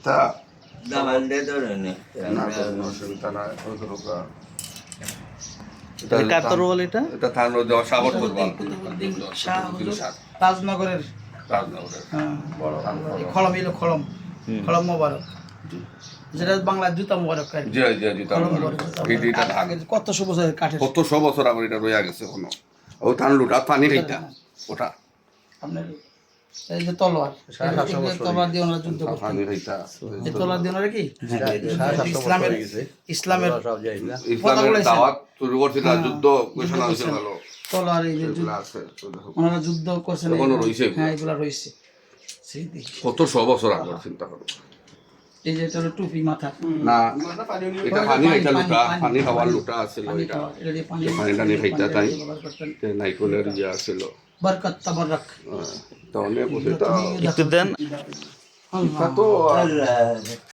তা দাবান্ডে ধরে নে না কোনো অসুবিধা নাই ওই করুকা এটা কার তরোয়াল এটা? এটা থান দেওয়া সাবর করবা রাজনগরের রাজনগরের বড় খলম এলো খলম খলম মোবারক যেটা বাংলার জুতা মোবারক আর কি। জি জি জি খলম মোবারক এই দুইটা আর আগে কত বছরের কাঠের কত 100 বছর আগে এটা রয়ে গেছে এখনো ও থান লুটা পানি খাইতা ওটা আপনার এই যে তলোয়ার তলোয়ার দিয়ে ওনারা যুদ্ধ করতেন পানি খাইতা এই তলোয়ার দিয়ে ওনারা কি ইসলামের ইসলামের দাওয়াত শুরু করছিল যুদ্ধ ঘোষণা হয়েছে ভালো তলোয়ার এই যে এগুলো আছে তো দেখো। ওনারা যুদ্ধ করছেন এখনো রয়েছে এগুলো। হ্যাঁ এগুলা রয়েছে স্মৃতি কত 100 বছর আগে চিন্তা করো এই যে এটা হলো টুপি মাথা না এটা পানি খাইতা লুটা পানি খাওয়ার লুটা আছিল পানি এটা খাওয়া, এটা দিয়ে পানি পানিটা নিয়ে খাইতা তাই ব্যবহার করতেন। নাইকলের ইয়ে আছিল বরকত তাবারক তো অনেক বছর একটু দেন। আল্লাহ। তো আল্লাহ